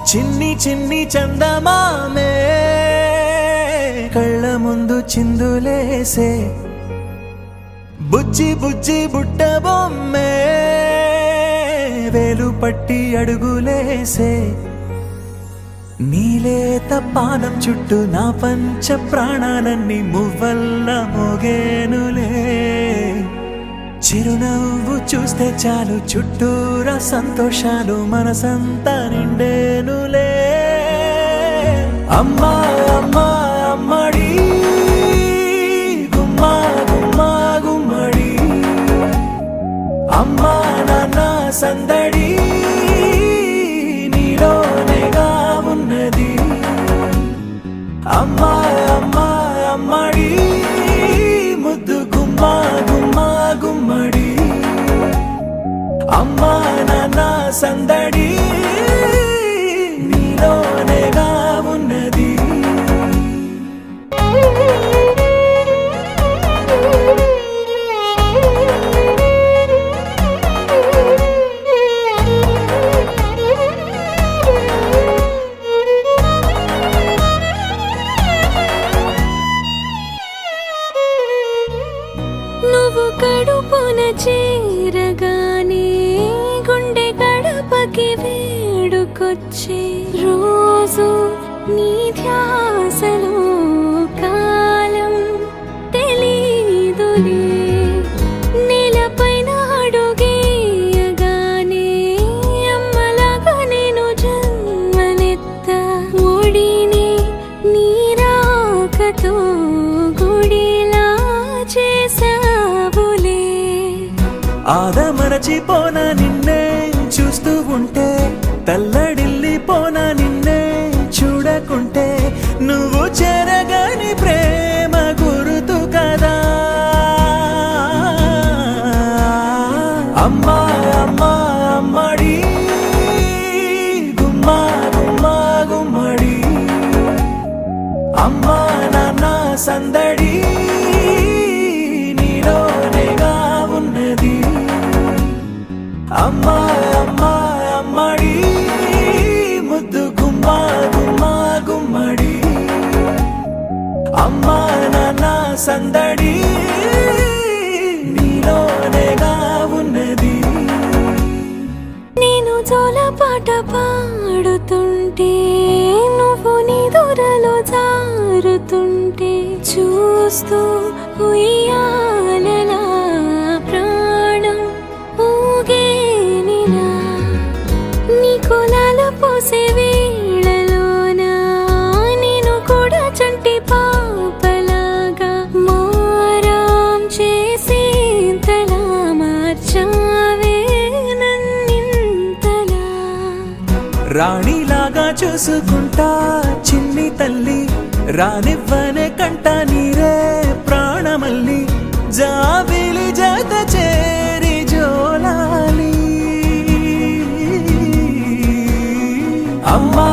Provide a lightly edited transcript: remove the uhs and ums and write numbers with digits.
చిన్ని చిన్ని చందమామే కళ్ళ ముందు చిందులేసే బుజ్జి బుజ్జి బుట్ట బొమ్మే వేలు పట్టి అడుగులేసే నీలేత పానం చుట్టూ నా పంచ ప్రాణాలన్నీ మువ్వల్ల మోగేనులే చిరునవ్వు చూస్తే చాలు చుట్టూరా సంతోషాలు మనసంతా నిండేనులే అమ్మా అమ్మా అమ్మడి గుమ్మా గుమ్మా గుమ్మడి అమ్మా నాన్న సందడి నీలోనేగా ఉన్నది అమ్మా అమ్మా అమ్మడి ముద్దు గుమ్మా గుమ్మా గుమ్మడి అమ్మా నాన్న సందడి నీలోనేగా ఉన్నది నువ్వు కడుపున చేరగానే గుండె గడపకి వేడుకొచ్చే రోజు నీ ధ్యాసలో కాలం తెలీదులే నేలపైన అడుగేయగానే అమ్మలాగా నేను జన్మనెత్త ఒడిని నీ రాకతో గుడిలా చేసావులే ఆదమరచిపోనా నిన్నే చూస్తూ ఉంటే తల్లడిల్లిపోనా నిన్నే చూడకుంటే నువ్వు చెరగని ప్రేమ గురుతు కదా అమ్మా అమ్మా అమ్మడి గుమ్మా గుమ్మా గుమ్మడి అమ్మా నాన్న సందడి నీలోనేగా ఉన్నది అమ్మా అమ్మా అమ్మడి ముద్దు గుమ్మా గుమ్మా గుమ్మడి అమ్మా నాన్న సందడి నీలోనేగా ఉన్నది నేను జోలపాట పాడుతుంటే నువ్వు నీ దూరలో జారుతుంటే చూస్తూ ఉయ్యాలలా ప్రాణం ఊగేనిలా నీ కులాల పోసే వేళలోనా నేను కూడా చంటి పాపలాగా మారాం చేసేంతలా మార్చావే నన్నింతలా రాణిలాగా చూసుకుంటా చిన్ని తల్లి రానివ్వనే కంట నీరే ప్రాణమల్లి జాబిలి జత చేరి జోలాలి అమ్మా